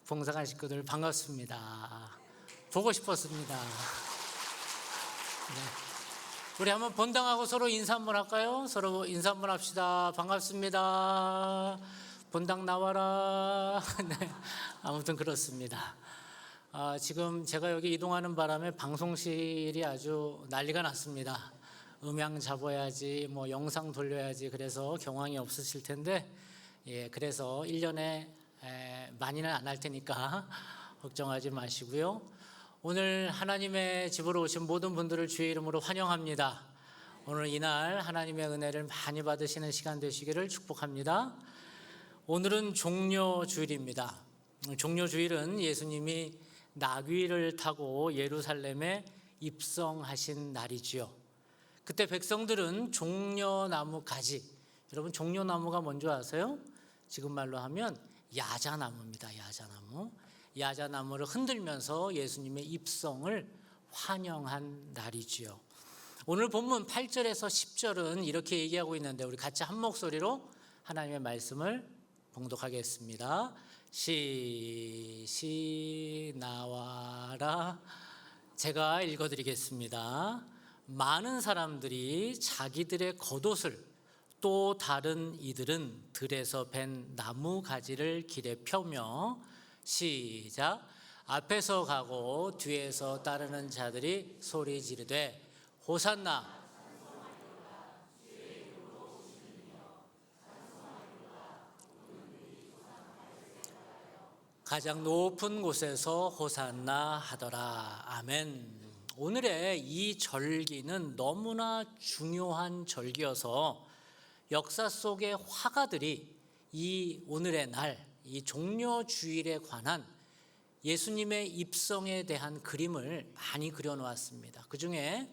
봉사관 식구들 반갑습니다. 보고 싶었습니다. 네. 우리 한번 본당하고 서로 인사 한번 할까요? 서로 인사 한번 합시다. 반갑습니다. 본당 나와라. 네. 아무튼 그렇습니다. 지금 제가 여기 이동하는 바람에 방송실이 아주 난리가 났습니다. 음향 잡아야지, 영상 돌려야지, 그래서 경황이 없으실 텐데, 그래서 1년에 많이는 안 할 테니까 걱정하지 마시고요. 오늘 하나님의 집으로 오신 모든 분들을 주의 이름으로 환영합니다. 오늘 이날 하나님의 은혜를 많이 받으시는 시간 되시기를 축복합니다. 오늘은 종려주일입니다. 종려주일은 예수님이 나귀를 타고 예루살렘에 입성하신 날이지요. 그때 백성들은 종려나무 가지, 여러분 종려나무가 뭔지 아세요? 지금 말로 하면 야자나무입니다. 야자나무. 야자나무를 흔들면서 예수님의 입성을 환영한 날이지요. 오늘 본문 8절에서 10절은 이렇게 얘기하고 있는데 우리 같이 한 목소리로 하나님의 말씀을 봉독하겠습니다. 시 나와라. 제가 읽어드리겠습니다. 많은 사람들이 자기들의 겉옷을, 또 다른 이들은 들에서 벤 나무 가지를 길에 펴며, 시작, 앞에서 가고 뒤에서 따르는 자들이 소리 지르되 호산나, 가장 높은 곳에서 호산나 하더라. 아멘. 오늘의 이 절기는 너무나 중요한 절기여서 역사 속의 화가들이 이 오늘의 날, 이 종려주일에 관한 예수님의 입성에 대한 그림을 많이 그려놓았습니다. 그 중에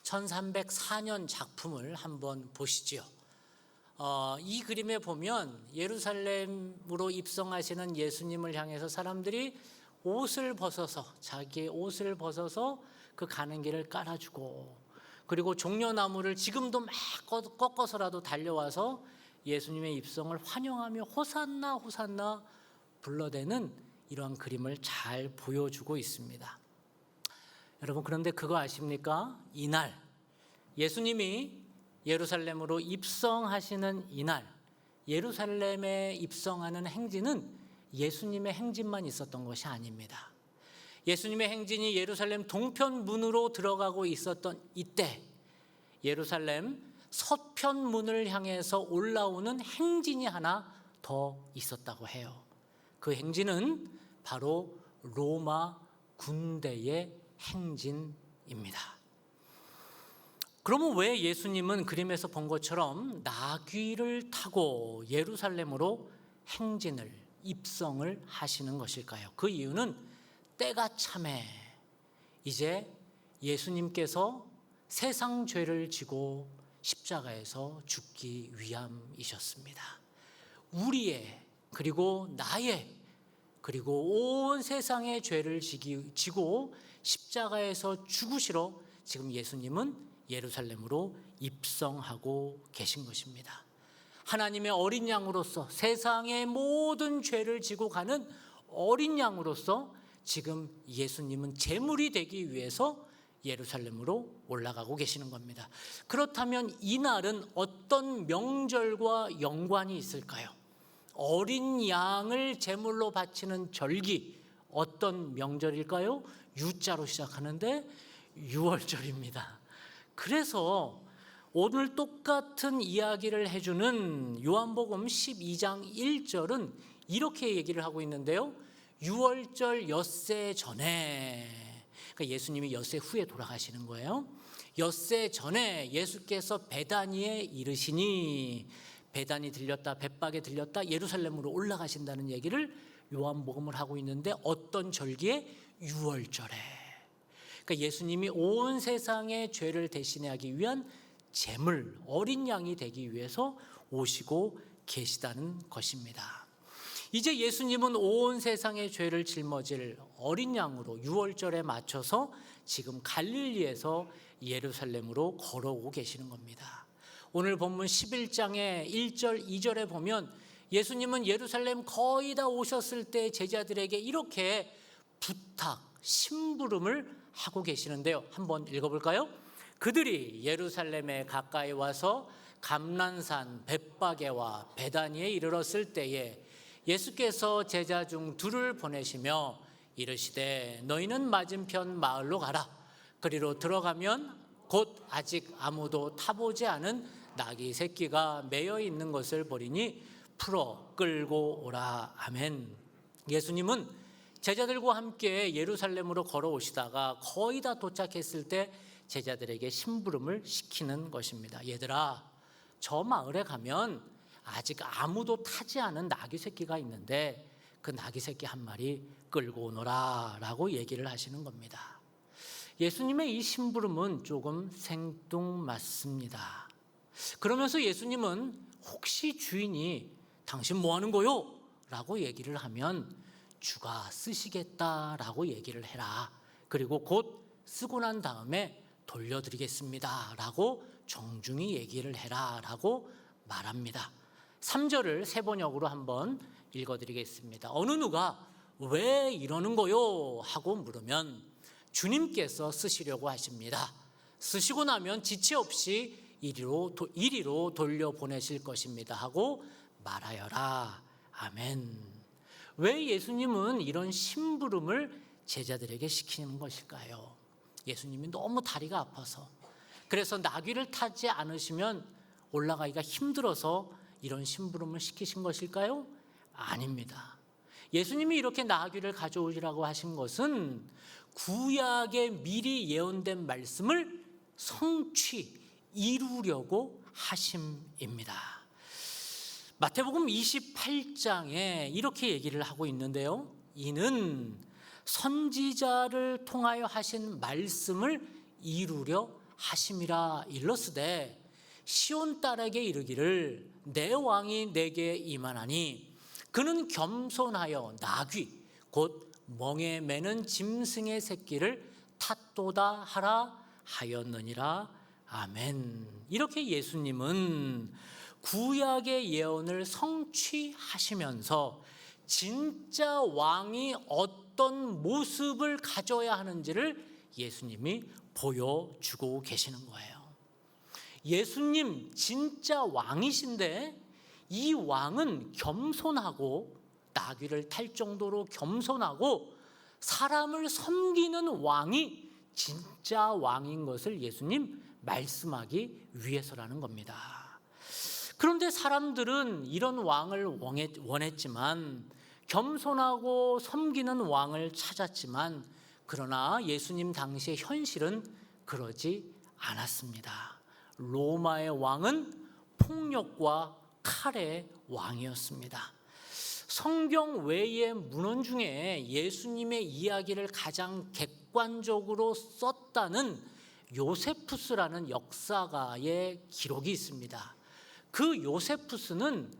1304년 작품을 한번 보시지요. 이 그림에 보면 예루살렘으로 입성하시는 예수님을 향해서 사람들이 옷을 벗어서, 자기의 옷을 벗어서 그 가는 길을 깔아주고, 그리고 종려나무를 지금도 막 꺾어서라도 달려와서 예수님의 입성을 환영하며 호산나 호산나 불러대는 이러한 그림을 잘 보여주고 있습니다. 여러분, 그런데 그거 아십니까? 이날 예수님이 예루살렘으로 입성하시는 이날, 예루살렘에 입성하는 행진은 예수님의 행진만 있었던 것이 아닙니다. 예수님의 행진이 예루살렘 동편문으로 들어가고 있었던 이때 예루살렘 서편문을 향해서 올라오는 행진이 하나 더 있었다고 해요. 그 행진은 바로 로마 군대의 행진입니다. 그러면 왜 예수님은 그림에서 본 것처럼 나귀를 타고 예루살렘으로 행진을, 입성을 하시는 것일까요? 그 이유는 때가 참에 이제 예수님께서 세상 죄를 지고 십자가에서 죽기 위함이셨습니다. 우리의, 그리고 나의, 그리고 온 세상의 죄를 지고 십자가에서 죽으시러 지금 예수님은 예루살렘으로 입성하고 계신 것입니다. 하나님의 어린 양으로서, 세상의 모든 죄를 지고 가는 어린 양으로서 지금 예수님은 제물이 되기 위해서 예루살렘으로 올라가고 계시는 겁니다. 그렇다면 이날은 어떤 명절과 연관이 있을까요? 어린 양을 제물로 바치는 절기, 어떤 명절일까요? 유자로 시작하는데 6월절입니다. 그래서 오늘 똑같은 이야기를 해주는 요한복음 12장 1절은 이렇게 얘기를 하고 있는데요. 6월절 엿새 전에, 그러니까 예수님이 엿새 후에 돌아가시는 거예요. 엿새 전에 예수께서 베다니에 이르시니, 베다니 들렸다, 벳박에 들렸다, 예루살렘으로 올라가신다는 얘기를 요한복음을 하고 있는데 어떤 절기에? 6월절에. 그러니까 예수님이 온 세상의 죄를 대신하기 위한 제물, 어린 양이 되기 위해서 오시고 계시다는 것입니다. 이제 예수님은 온 세상의 죄를 짊어질 어린 양으로 6월절에 맞춰서 지금 갈릴리에서 예루살렘으로 걸어오고 계시는 겁니다. 오늘 본문 11장의 1절, 2절에 보면 예수님은 예루살렘 거의 다 오셨을 때 제자들에게 이렇게 부탁, 심부름을 하고 계시는데요. 한번 읽어볼까요? 그들이 예루살렘에 가까이 와서 감난산 벳바게와 베다니에 이르렀을 때에 예수께서 제자 중 둘을 보내시며 이르시되 너희는 맞은편 마을로 가라. 그리로 들어가면 곧 아직 아무도 타보지 않은 나귀 새끼가 매여 있는 것을 보리니 풀어 끌고 오라. 아멘. 예수님은 제자들과 함께 예루살렘으로 걸어오시다가 거의 다 도착했을 때 제자들에게 심부름을 시키는 것입니다. 얘들아, 저 마을에 가면 아직 아무도 타지 않은 나귀 새끼가 있는데 그 나귀 새끼 한 마리 끌고 오너라 라고 얘기를 하시는 겁니다. 예수님의 이 심부름은 조금 생뚱맞습니다. 그러면서 예수님은 혹시 주인이 당신 뭐 하는 거요? 라고 얘기를 하면 주가 쓰시겠다라고 얘기를 해라. 그리고 곧 쓰고 난 다음에 돌려드리겠습니다 라고 정중히 얘기를 해라 라고 말합니다. 3절을 세번역으로 한번 읽어드리겠습니다. 어느 누가 왜 이러는 거요? 하고 물으면 주님께서 쓰시려고 하십니다. 쓰시고 나면 지체 없이 이리로 돌려보내실 것입니다 하고 말하여라. 아멘. 왜 예수님은 이런 심부름을 제자들에게 시키는 것일까요? 예수님이 너무 다리가 아파서, 그래서 나귀를 타지 않으시면 올라가기가 힘들어서 이런 심부름을 시키신 것일까요? 아닙니다. 예수님이 이렇게 나귀를 가져오시라고 하신 것은 구약에 미리 예언된 말씀을 이루려고 하심입니다. 마태복음 28장에 이렇게 얘기를 하고 있는데요. 이는 선지자를 통하여 하신 말씀을 이루려 하심이라 일렀으되 시온 딸에게 이르기를 내 왕이 내게 임하나니 그는 겸손하여 나귀 곧 멍에 매는 짐승의 새끼를 탓도다 하라 하였느니라. 아멘. 이렇게 예수님은 구약의 예언을 성취하시면서 진짜 왕이 어떤 모습을 가져야 하는지를 예수님이 보여주고 계시는 거예요. 예수님 진짜 왕이신데 이 왕은 겸손하고 나귀를 탈 정도로 겸손하고 사람을 섬기는 왕이 진짜 왕인 것을 예수님 말씀하기 위해서라는 겁니다. 그런데 사람들은 이런 왕을 원했지만, 겸손하고 섬기는 왕을 찾았지만, 그러나 예수님 당시의 현실은 그러지 않았습니다. 로마의 왕은 폭력과 칼의 왕이었습니다. 성경 외의 문헌 중에 예수님의 이야기를 가장 객관적으로 썼다는 요세푸스라는 역사가의 기록이 있습니다. 그 요세푸스는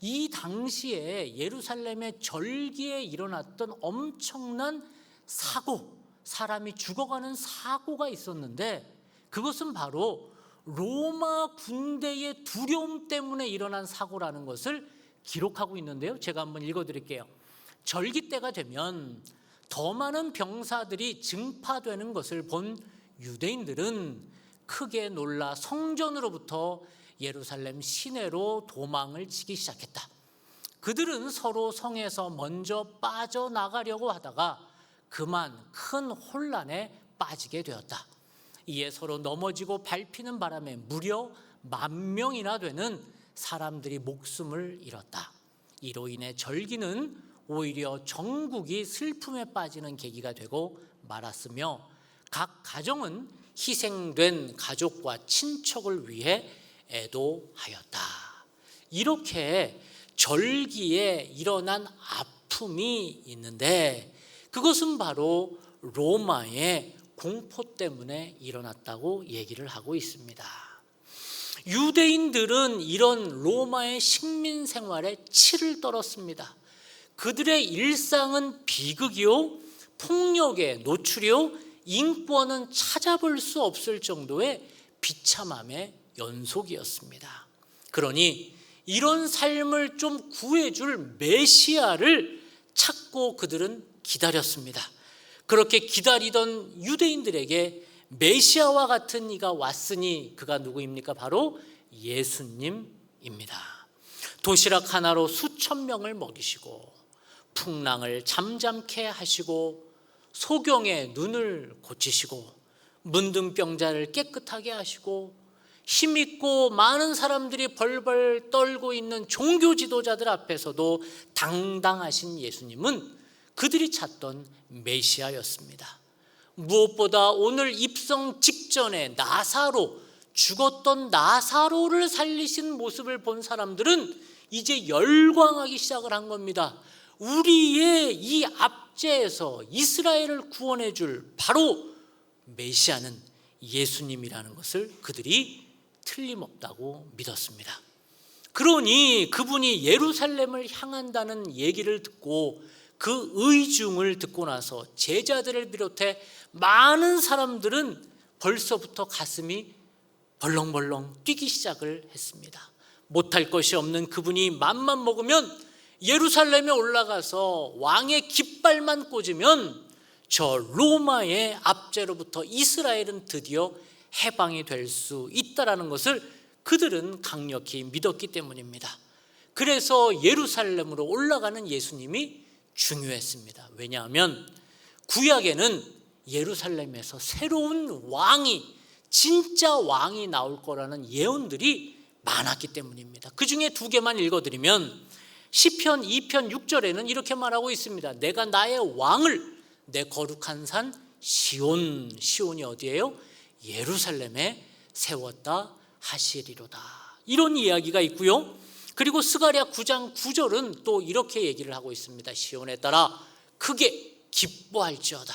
이 당시에 예루살렘의 절기에 일어났던 엄청난 사고, 사람이 죽어가는 사고가 있었는데 그것은 바로 로마 군대의 두려움 때문에 일어난 사고라는 것을 기록하고 있는데요. 제가 한번 읽어드릴게요. 절기 때가 되면 더 많은 병사들이 증파되는 것을 본 유대인들은 크게 놀라 성전으로부터 예루살렘 시내로 도망을 치기 시작했다. 그들은 서로 성에서 먼저 빠져나가려고 하다가 그만 큰 혼란에 빠지게 되었다. 이에 서로 넘어지고 밟히는 바람에 무려 10,000명이나 되는 사람들이 목숨을 잃었다. 이로 인해 절기는 오히려 전국이 슬픔에 빠지는 계기가 되고 말았으며 각 가정은 희생된 가족과 친척을 위해 애도하였다. 이렇게 절기에 일어난 아픔이 있는데 그것은 바로 로마의 공포 때문에 일어났다고 얘기를 하고 있습니다. 유대인들은 이런 로마의 식민 생활에 치를 떨었습니다. 그들의 일상은 비극이요, 폭력에 노출이요, 인권은 찾아볼 수 없을 정도의 비참함의 연속이었습니다. 그러니 이런 삶을 좀 구해줄 메시아를 찾고 그들은 기다렸습니다. 그렇게 기다리던 유대인들에게 메시아와 같은 이가 왔으니 그가 누구입니까? 바로 예수님입니다. 도시락 하나로 수천 명을 먹이시고 풍랑을 잠잠케 하시고 소경의 눈을 고치시고 문둥병자를 깨끗하게 하시고 힘있고 많은 사람들이 벌벌 떨고 있는 종교 지도자들 앞에서도 당당하신 예수님은 그들이 찾던 메시아였습니다. 무엇보다 오늘 입성 직전에 죽었던 나사로를 살리신 모습을 본 사람들은 이제 열광하기 시작을 한 겁니다. 우리의 이 압제에서 이스라엘을 구원해 줄 바로 메시아는 예수님이라는 것을 그들이 틀림없다고 믿었습니다. 그러니 그분이 예루살렘을 향한다는 얘기를 듣고 그 의중을 듣고 나서 제자들을 비롯해 많은 사람들은 벌써부터 가슴이 벌렁벌렁 뛰기 시작을 했습니다. 못할 것이 없는 그분이 맘만 먹으면 예루살렘에 올라가서 왕의 깃발만 꽂으면 저 로마의 압제로부터 이스라엘은 드디어 해방이 될 수 있다라는 것을 그들은 강력히 믿었기 때문입니다. 그래서 예루살렘으로 올라가는 예수님이 중요했습니다. 왜냐하면 구약에는 예루살렘에서 새로운 왕이, 진짜 왕이 나올 거라는 예언들이 많았기 때문입니다. 그 중에 두 개만 읽어드리면 시편 2편 6절에는 이렇게 말하고 있습니다. 내가 나의 왕을 내 거룩한 산 시온이 어디예요? 예루살렘에 세웠다 하시리로다. 이런 이야기가 있고요. 그리고 스가랴 9장 9절은 또 이렇게 얘기를 하고 있습니다. 시온에 따라 크게 기뻐할지어다.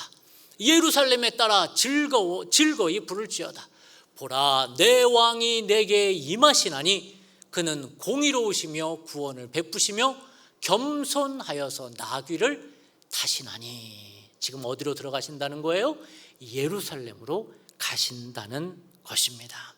예루살렘에 따라 즐거이 부를지어다. 보라, 내 왕이 내게 임하시나니 그는 공의로우시며 구원을 베푸시며 겸손하여서 나귀를 타시나니. 지금 어디로 들어가신다는 거예요? 예루살렘으로 가신다는 것입니다.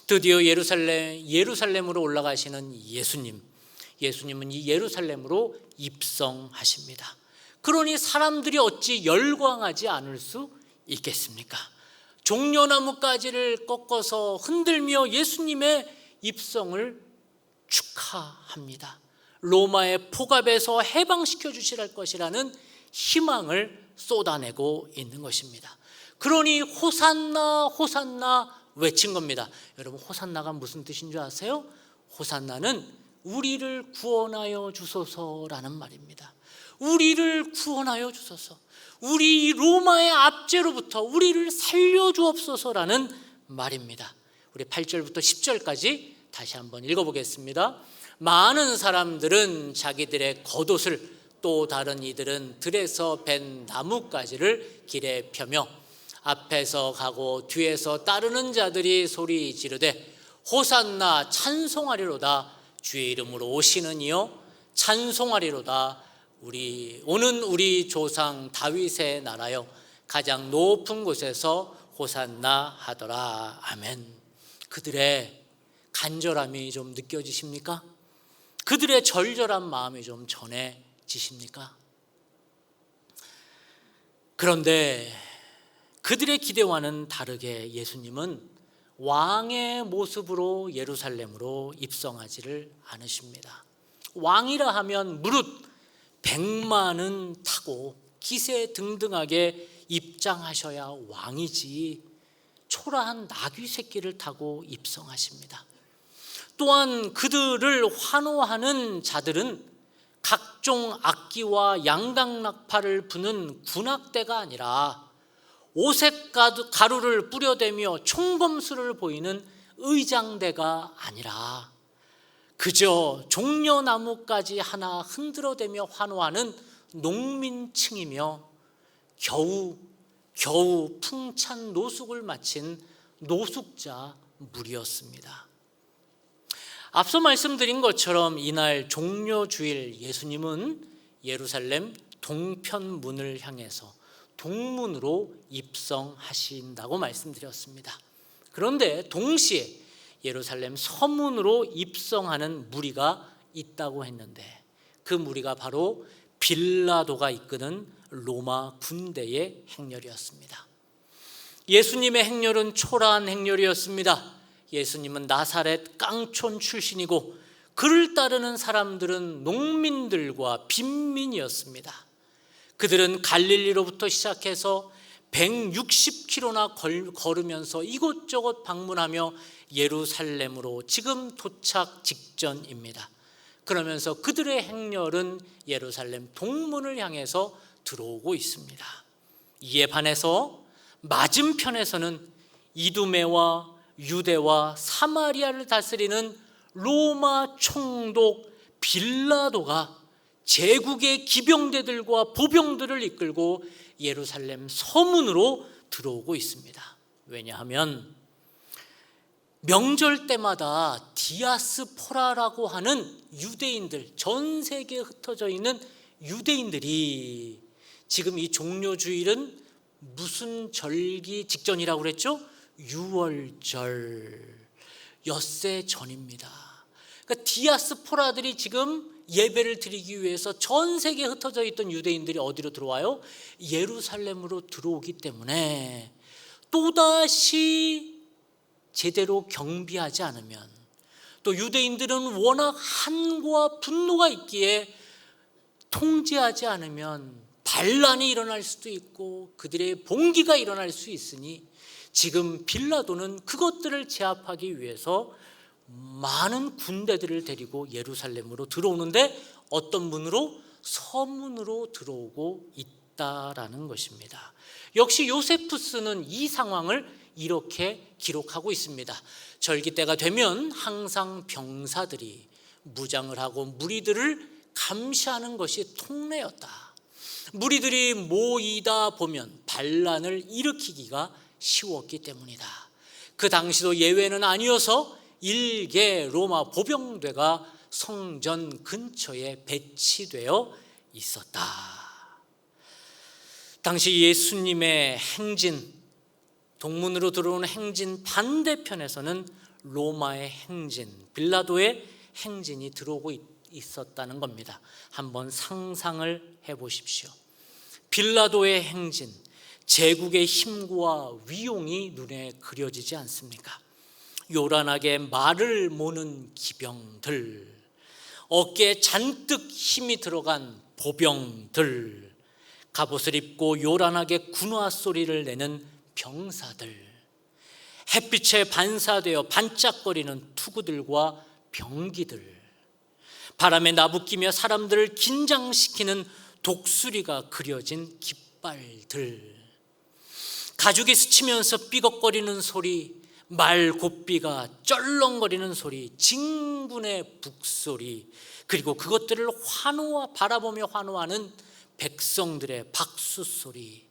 드디어 예루살렘으로 올라가시는 예수님은 이 예루살렘으로 입성하십니다. 그러니 사람들이 어찌 열광하지 않을 수 있겠습니까? 종려나무 가지를 꺾어서 흔들며 예수님의 입성을 축하합니다. 로마의 폭압에서 해방시켜 주실 것이라는 희망을 쏟아내고 있는 것입니다. 그러니 호산나 호산나 외친 겁니다. 여러분, 호산나가 무슨 뜻인 줄 아세요? 호산나는 우리를 구원하여 주소서라는 말입니다. 우리를 구원하여 주소서, 우리 로마의 압제로부터 우리를 살려주옵소서라는 말입니다. 우리 8절부터 10절까지 다시 한번 읽어보겠습니다. 많은 사람들은 자기들의 겉옷을, 또 다른 이들은 들에서 벤 나뭇가지를 길에 펴며 앞에서 가고 뒤에서 따르는 자들이 소리 지르되 호산나, 찬송하리로다. 주의 이름으로 오시는 이여 찬송하리로다. 오는 우리 조상 다윗의 나라여 가장 높은 곳에서 호산나 하더라. 아멘. 그들의 간절함이 좀 느껴지십니까? 그들의 절절한 마음이 좀 전해지십니까? 그런데 그들의 기대와는 다르게 예수님은 왕의 모습으로 예루살렘으로 입성하지를 않으십니다. 왕이라 하면 무릇 100만은 타고 기세등등하게 입장하셔야 왕이지, 초라한 나귀 새끼를 타고 입성하십니다. 또한 그들을 환호하는 자들은 각종 악기와 양강낙파를 부는 군악대가 아니라 오색 가루를 뿌려대며 총검술을 보이는 의장대가 아니라 그저 종려나무까지 하나 흔들어대며 환호하는 농민층이며 겨우 풍찬 노숙을 마친 노숙자 무리였습니다. 앞서 말씀드린 것처럼 이날 종려주일 예수님은 예루살렘 동편문을 향해서 동문으로 입성하신다고 말씀드렸습니다. 그런데 동시에 예루살렘 서문으로 입성하는 무리가 있다고 했는데, 그 무리가 바로 빌라도가 이끄는 로마 군대의 행렬이었습니다. 예수님의 행렬은 초라한 행렬이었습니다. 예수님은 나사렛 깡촌 출신이고 그를 따르는 사람들은 농민들과 빈민이었습니다. 그들은 갈릴리로부터 시작해서 160km나 걸으면서 이곳저곳 방문하며 예루살렘으로 지금 도착 직전입니다. 그러면서 그들의 행렬은 예루살렘 동문을 향해서 들어오고 있습니다. 이에 반해서 맞은편에서는 이두메와 유대와 사마리아를 다스리는 로마 총독 빌라도가 제국의 기병대들과 보병들을 이끌고 예루살렘 서문으로 들어오고 있습니다. 왜냐하면 명절 때마다 디아스포라라고 하는 유대인들, 전 세계에 흩어져 있는 유대인들이 지금 이 종료주일은 무슨 절기 직전이라고 그랬죠? 유월절, 엿새 전입니다. 그러니까 디아스포라들이 지금 예배를 드리기 위해서 전 세계에 흩어져 있던 유대인들이 어디로 들어와요? 예루살렘으로 들어오기 때문에 또다시 제대로 경비하지 않으면, 또 유대인들은 워낙 한과 분노가 있기에 통제하지 않으면 반란이 일어날 수도 있고 그들의 봉기가 일어날 수 있으니, 지금 빌라도는 그것들을 제압하기 위해서 많은 군대들을 데리고 예루살렘으로 들어오는데 어떤 문으로? 서문으로 들어오고 있다라는 것입니다. 역시 요세푸스는 이 상황을 이렇게 기록하고 있습니다. 절기 때가 되면 항상 병사들이 무장을 하고 무리들을 감시하는 것이 통례였다. 무리들이 모이다 보면 반란을 일으키기가 쉬웠기 때문이다. 그 당시도 예외는 아니어서 일개 로마 보병대가 성전 근처에 배치되어 있었다. 당시 예수님의 행진, 동문으로 들어오는 행진 반대편에서는 로마의 행진, 빌라도의 행진이 들어오고 있었다는 겁니다. 한번 상상을 해보십시오. 빌라도의 행진, 제국의 힘과 위용이 눈에 그려지지 않습니까? 요란하게 말을 모는 기병들, 어깨에 잔뜩 힘이 들어간 보병들, 갑옷을 입고 요란하게 군화 소리를 내는 병사들, 햇빛에 반사되어 반짝거리는 투구들과 병기들, 바람에 나부끼며 사람들을 긴장시키는 독수리가 그려진 깃발들, 가죽이 스치면서 삐걱거리는 소리, 말고삐가 쩔렁거리는 소리, 진군의 북소리, 그리고 그것들을 바라보며 환호하는 백성들의 박수소리.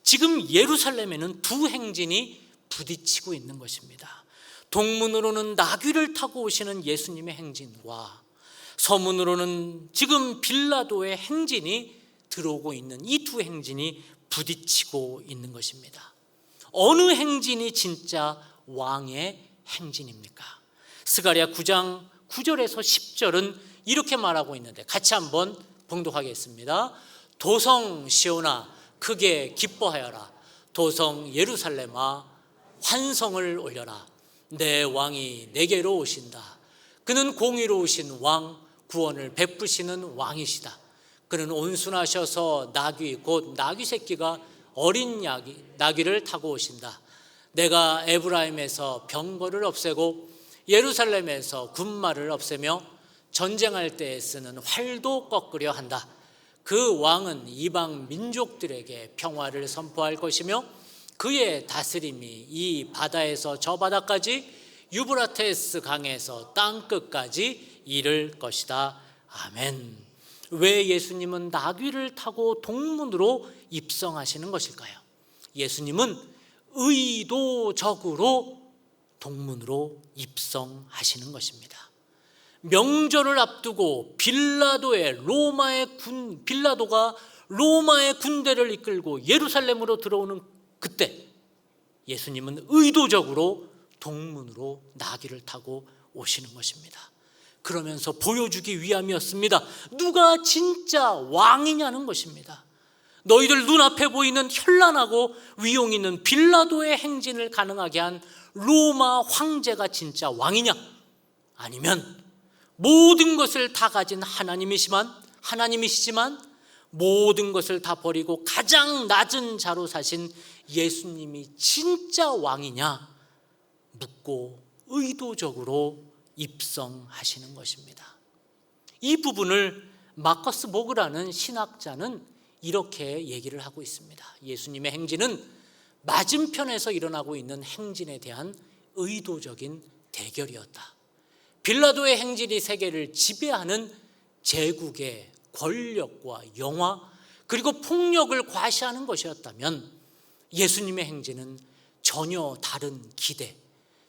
지금 예루살렘에는 두 행진이 부딪히고 있는 것입니다. 동문으로는 나귀를 타고 오시는 예수님의 행진과 서문으로는 지금 빌라도의 행진이 들어오고 있는 이 두 행진이 부딪히고 있는 것입니다. 어느 행진이 진짜 왕의 행진입니까? 스가랴 9장 9절에서 10절은 이렇게 말하고 있는데 같이 한번 봉독하겠습니다. 도성 시온아 크게 기뻐하여라. 도성 예루살렘아 환성을 올려라. 내 왕이 내게로 오신다. 그는 공의로우신 왕, 구원을 베푸시는 왕이시다. 그는 온순하셔서 나귀 곧 나귀 새끼가 어린 나귀를 타고 오신다. 내가 에브라임에서 병거를 없애고 예루살렘에서 군마를 없애며 전쟁할 때에 쓰는 활도 꺾으려 한다. 그 왕은 이방 민족들에게 평화를 선포할 것이며 그의 다스림이 이 바다에서 저 바다까지 유브라테스 강에서 땅 끝까지 이를 것이다. 아멘. 왜 예수님은 나귀를 타고 동문으로 입성하시는 것일까요? 예수님은 의도적으로 동문으로 입성하시는 것입니다. 명절을 앞두고 빌라도가 로마의 군대를 이끌고 예루살렘으로 들어오는 그때 예수님은 의도적으로 동문으로 나귀를 타고 오시는 것입니다. 그러면서 보여주기 위함이었습니다. 누가 진짜 왕이냐는 것입니다. 너희들 눈앞에 보이는 현란하고 위용 있는 빌라도의 행진을 가능하게 한 로마 황제가 진짜 왕이냐? 아니면 모든 것을 다 가진 하나님이시지만 모든 것을 다 버리고 가장 낮은 자로 사신 예수님이 진짜 왕이냐? 묻고 의도적으로 입성하시는 것입니다. 이 부분을 마커스 모그라는 신학자는 이렇게 얘기를 하고 있습니다. 예수님의 행진은 맞은편에서 일어나고 있는 행진에 대한 의도적인 대결이었다. 빌라도의 행진이 세계를 지배하는 제국의 권력과 영화 그리고 폭력을 과시하는 것이었다면 예수님의 행진은 전혀 다른 기대,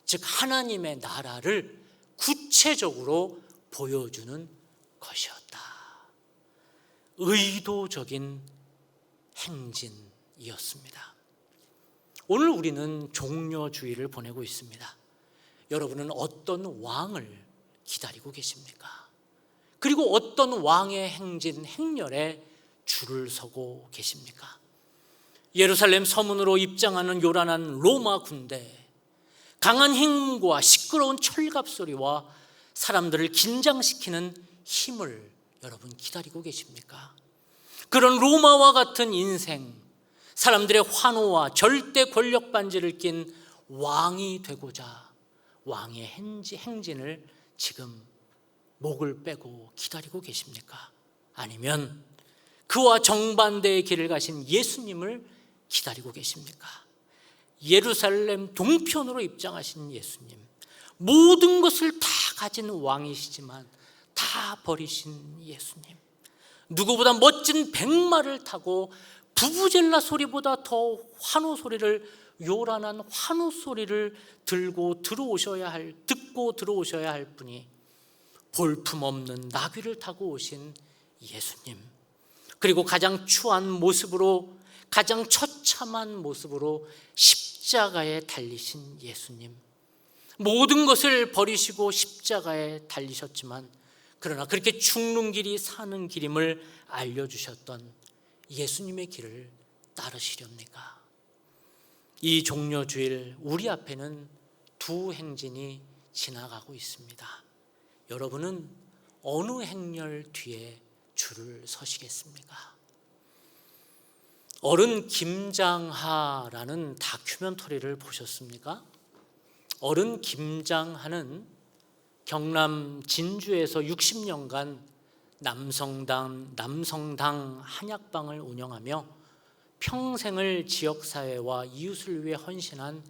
즉 하나님의 나라를 구체적으로 보여주는 것이었다. 의도적인 행진이었습니다. 오늘 우리는 종려주일을 보내고 있습니다. 여러분은 어떤 왕을 기다리고 계십니까? 그리고 어떤 왕의 행진, 행렬에 줄을 서고 계십니까? 예루살렘 서문으로 입장하는 요란한 로마 군대, 강한 힘과 시끄러운 철갑 소리와 사람들을 긴장시키는 힘을 여러분 기다리고 계십니까? 그런 로마와 같은 인생, 사람들의 환호와 절대 권력 반지를 낀 왕이 되고자 왕의 행진을 지금 목을 빼고 기다리고 계십니까? 아니면 그와 정반대의 길을 가신 예수님을 기다리고 계십니까? 예루살렘 동편으로 입장하신 예수님, 모든 것을 다 가진 왕이시지만 다 버리신 예수님, 누구보다 멋진 백마를 타고 부부젤라 소리보다 더 요란한 환호 소리를 듣고 들어오셔야 할 분이 볼품없는 나귀를 타고 오신 예수님, 그리고 가장 추한 모습으로, 가장 처참한 모습으로 십자가에 달리신 예수님, 모든 것을 버리시고 십자가에 달리셨지만 그러나 그렇게 죽는 길이 사는 길임을 알려주셨던 예수님의 길을 따르시렵니까? 이 종려주일 우리 앞에는 두 행진이 지나가고 있습니다. 여러분은 어느 행렬 뒤에 줄을 서시겠습니까? 어른 김장하라는 다큐멘터리를 보셨습니까? 어른 김장하는 경남 진주에서 60년간 남성당 한약방을 운영하며 평생을 지역사회와 이웃을 위해 헌신한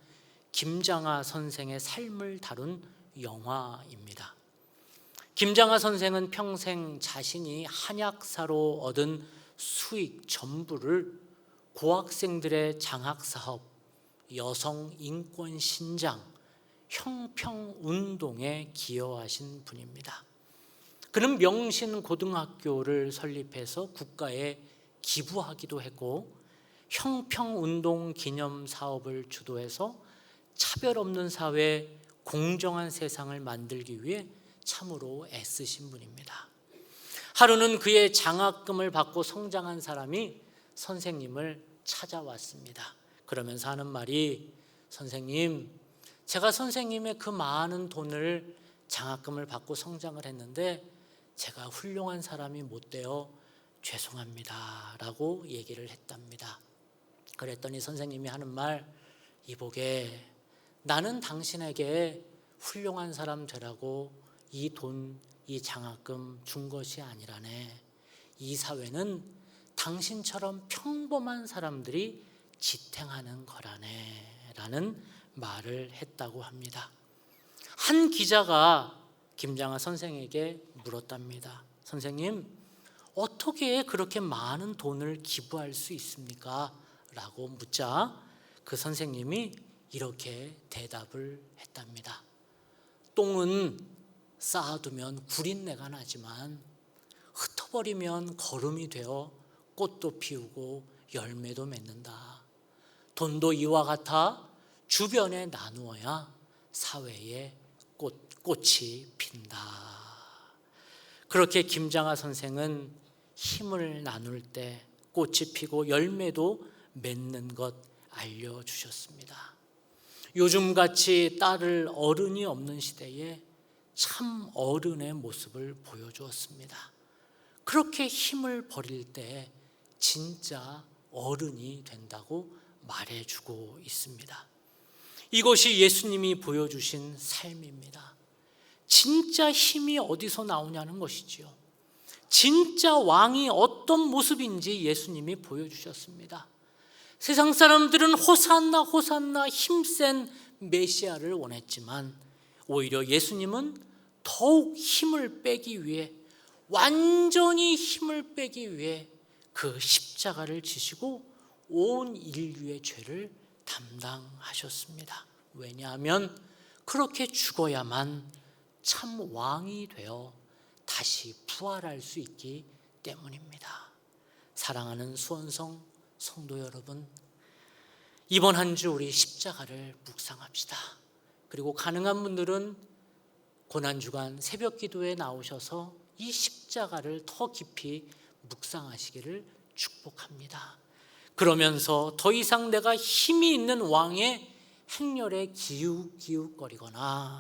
김장하 선생의 삶을 다룬 영화입니다. 김장하 선생은 평생 자신이 한약사로 얻은 수익 전부를 고학생들의 장학사업, 여성인권신장, 형평운동에 기여하신 분입니다. 그는 명신고등학교를 설립해서 국가에 기부하기도 했고 형평운동 기념사업을 주도해서 차별 없는 사회, 공정한 세상을 만들기 위해 참으로 애쓰신 분입니다. 하루는 그의 장학금을 받고 성장한 사람이 선생님을 찾아왔습니다. 그러면서 하는 말이, 선생님, 제가 선생님의 그 많은 돈을 장학금을 받고 성장을 했는데 제가 훌륭한 사람이 못 되어 죄송합니다 라고 얘기를 했답니다. 그랬더니 선생님이 하는 말, 이보게, 나는 당신에게 훌륭한 사람 되라고 이 돈, 이 장학금 준 것이 아니라네. 이 사회는 당신처럼 평범한 사람들이 지탱하는 거라네 라는 말을 했다고 합니다. 한 기자가 김장하 선생에게 물었답니다. 선생님, 어떻게 그렇게 많은 돈을 기부할 수 있습니까? 라고 묻자 그 선생님이 이렇게 대답을 했답니다. 똥은 쌓아두면 구린내가 나지만 흩어버리면 거름이 되어 꽃도 피우고 열매도 맺는다. 돈도 이와 같아 주변에 나누어야 사회에 꽃이 핀다. 그렇게 김장하 선생은 힘을 나눌 때 꽃이 피고 열매도 맺는 것 알려주셨습니다. 요즘같이 따를 어른이 없는 시대에 참 어른의 모습을 보여주었습니다. 그렇게 힘을 버릴 때 진짜 어른이 된다고 말해주고 있습니다. 이것이 예수님이 보여주신 삶입니다. 진짜 힘이 어디서 나오냐는 것이지요. 진짜 왕이 어떤 모습인지 예수님이 보여주셨습니다. 세상 사람들은 호산나 호산나 힘센 메시아를 원했지만 오히려 예수님은 더욱 힘을 빼기 위해, 완전히 힘을 빼기 위해 그 십자가를 지시고 온 인류의 죄를 담당하셨습니다. 왜냐하면 그렇게 죽어야만 참 왕이 되어 다시 부활할 수 있기 때문입니다. 사랑하는 수원성 성도 여러분, 이번 한 주 우리 십자가를 묵상합시다. 그리고 가능한 분들은 고난주간 새벽 기도에 나오셔서 이 십자가를 더 깊이 묵상하시기를 축복합니다. 그러면서 더 이상 내가 힘이 있는 왕의 행렬에 기웃기웃거리거나